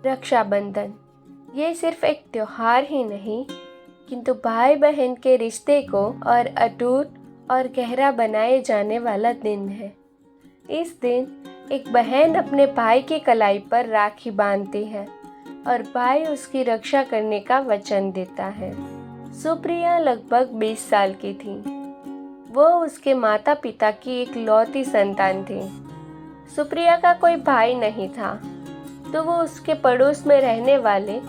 रक्षाबंधन ये सिर्फ एक त्योहार ही नहीं, किंतु भाई बहन के रिश्ते को और अटूट और गहरा बनाए जाने वाला दिन है। इस दिन एक बहन अपने भाई की कलाई पर राखी बांधती है और भाई उसकी रक्षा करने का वचन देता है। सुप्रिया लगभग 20 साल की थी। वो उसके माता पिता की इकलौती संतान थी। सुप्रिया का कोई भाई नहीं था, तो वो उसके पड़ोस में रहने वाले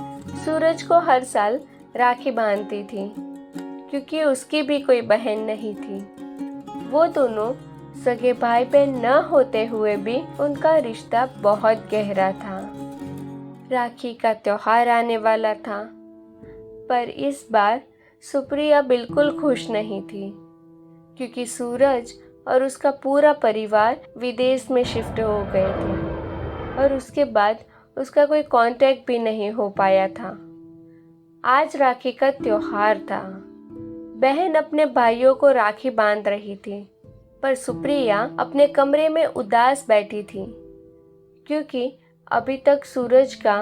सूरज को हर साल राखी बांधती थी, क्योंकि उसकी भी कोई बहन नहीं थी। वो दोनों सगे भाई बहन न होते हुए भी उनका रिश्ता बहुत गहरा था। राखी का त्योहार आने वाला था, पर इस बार सुप्रिया बिल्कुल खुश नहीं थी, क्योंकि सूरज और उसका पूरा परिवार विदेश में शिफ्ट हो गए थे और उसके बाद उसका कोई कांटेक्ट भी नहीं हो पाया था। आज राखी का त्योहार था। बहन अपने भाइयों को राखी बांध रही थी, पर सुप्रिया अपने कमरे में उदास बैठी थी, क्योंकि अभी तक सूरज का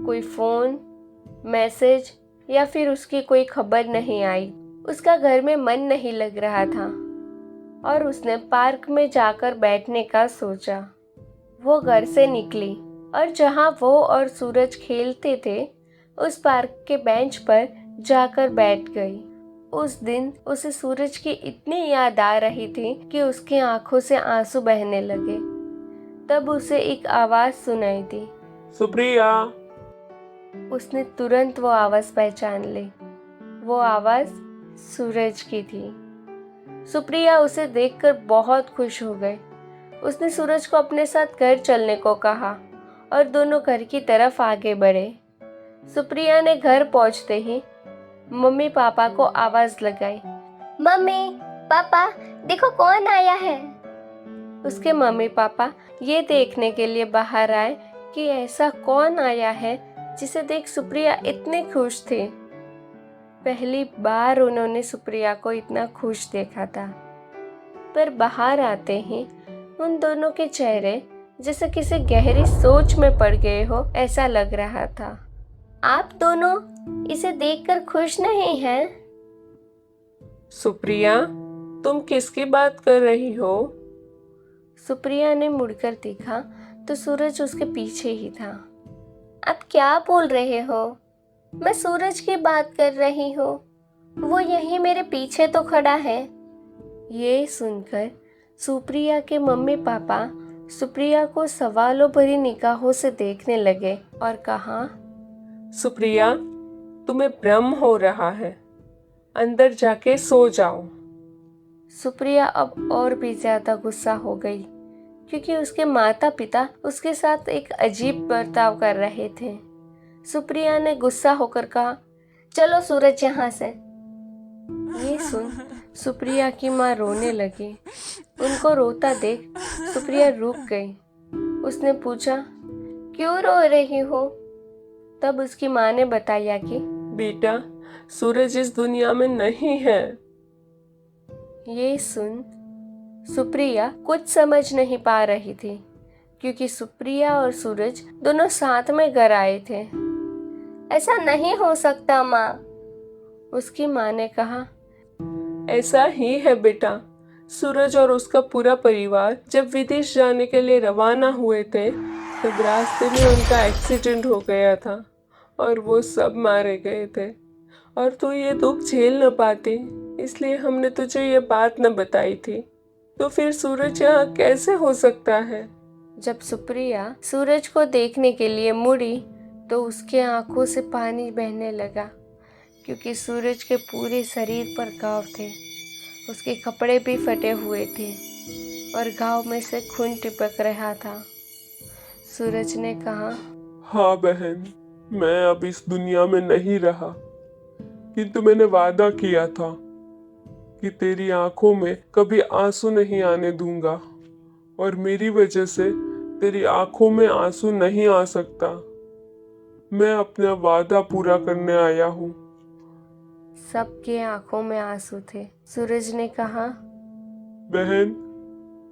कोई फोन, मैसेज या फिर उसकी कोई खबर नहीं आई। उसका घर में मन नहीं लग रहा था और उसने पार्क में जाकर बैठने का सोचा। वो घर से निकली और जहाँ वो और सूरज खेलते थे, उस पार्क के बेंच पर जाकर बैठ गई। उस दिन उसे सूरज की इतनी याद आ रही थी कि उसकी आंखों से आंसू बहने लगे। तब उसे एक आवाज सुनाई दी। सुप्रिया। उसने तुरंत वो आवाज पहचान ली। वो आवाज सूरज की थी। सुप्रिया उसे देखकर बहुत खुश हो गई। उसने सूरज को अपने साथ घर चलने को कहा और दोनों घर की तरफ आगे बढ़े। सुप्रिया ने घर पहुंचते ही मम्मी पापा को आवाज लगाई। मम्मी पापा, देखो कौन आया है। उसके मम्मी पापा ये देखने के लिए बाहर आए कि ऐसा कौन आया है जिसे देख सुप्रिया इतनी खुश थी। पहली बार उन्होंने सुप्रिया को इतना खुश देखा था। पर बाहर आते ही उन दोनों के चेहरे जैसे किसी गहरी सोच में पड़ गए हो, ऐसा लग रहा था। आप दोनों इसे देखकर खुश नहीं हैं? सुप्रिया, तुम किसकी बात कर रही हो? सुप्रिया ने मुड़कर देखा तो सूरज उसके पीछे ही था। आप क्या बोल रहे हो? मैं सूरज की बात कर रही हूँ। वो यहीं मेरे पीछे तो खड़ा है। ये सुनकर सुप्रिया के मम्मी पापा सुप्रिया को सवालों भरी निगाहों से देखने लगे और कहा, सुप्रिया, तुम्हें भ्रम हो रहा है। अंदर जाके सो जाओ। सुप्रिया अब और भी ज्यादा गुस्सा हो गई, क्योंकि उसके माता पिता उसके साथ एक अजीब बर्ताव कर रहे थे। सुप्रिया ने गुस्सा होकर कहा, चलो सूरज यहाँ से। ये सुन सुप्रिया की माँ रोने लगी। उनको रोता देख सुप्रिया रुक गई। उसने पूछा, क्यों रो रही हो? तब उसकी माँ ने बताया कि बेटा, सूरज इस दुनिया में नहीं है। ये सुन सुप्रिया कुछ समझ नहीं पा रही थी, क्योंकि सुप्रिया और सूरज दोनों साथ में घर आए थे। ऐसा नहीं हो सकता माँ। उसकी माँ ने कहा, ऐसा ही है बेटा। सूरज और उसका पूरा परिवार जब विदेश जाने के लिए रवाना हुए थे, तब रास्ते में उनका एक्सीडेंट हो गया था और वो सब मारे गए थे। और तू ये दुख झेल न पाती, इसलिए हमने तुझे ये बात न बताई थी। तो फिर सूरज यहाँ कैसे हो सकता है? जब सुप्रिया सूरज को देखने के लिए मुड़ी तो उसके आंखों से पानी बहने लगा, क्योंकि सूरज के पूरे शरीर पर घाव थे। उसके कपड़े भी फटे हुए थे और घाव में से खून टपक रहा था। सूरज ने कहा, हाँ बहन, मैं अब इस दुनिया में नहीं रहा, किंतु मैंने वादा किया था कि तेरी आंखों में कभी आंसू नहीं आने दूंगा, और मेरी वजह से तेरी आंखों में आंसू नहीं आ सकता। मैं अपना वादा पूरा करने आया हूँ। सबके आंखों में आंसू थे। सूरज ने कहा, बहन,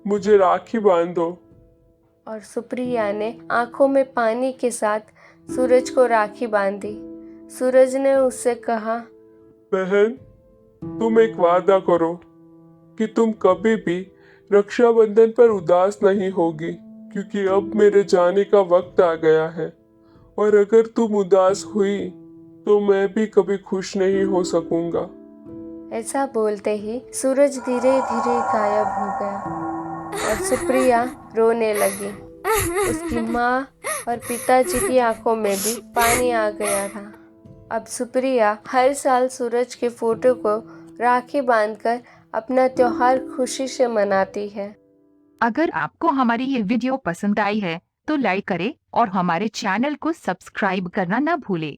मुझे राखी बांधो। और सुप्रिया ने आंखों में पानी के साथ सूरज को राखी बांधी। सूरज ने उससे कहा, बहन, तुम एक वादा करो कि तुम कभी भी रक्षाबंधन पर उदास नहीं होगी, क्योंकि अब मेरे जाने का वक्त आ गया है और अगर तुम उदास हुई तो मैं भी कभी खुश नहीं हो सकूंगा। ऐसा बोलते ही सूरज धीरे धीरे गायब हो गया और सुप्रिया रोने लगी। उसकी माँ और पिताजी की आंखों में भी पानी आ गया था। अब सुप्रिया हर साल सूरज के फोटो को राखी बांधकर अपना त्योहार खुशी से मनाती है। अगर आपको हमारी ये वीडियो पसंद आई है तो लाइक करें और हमारे चैनल को सब्सक्राइब करना न भूलें।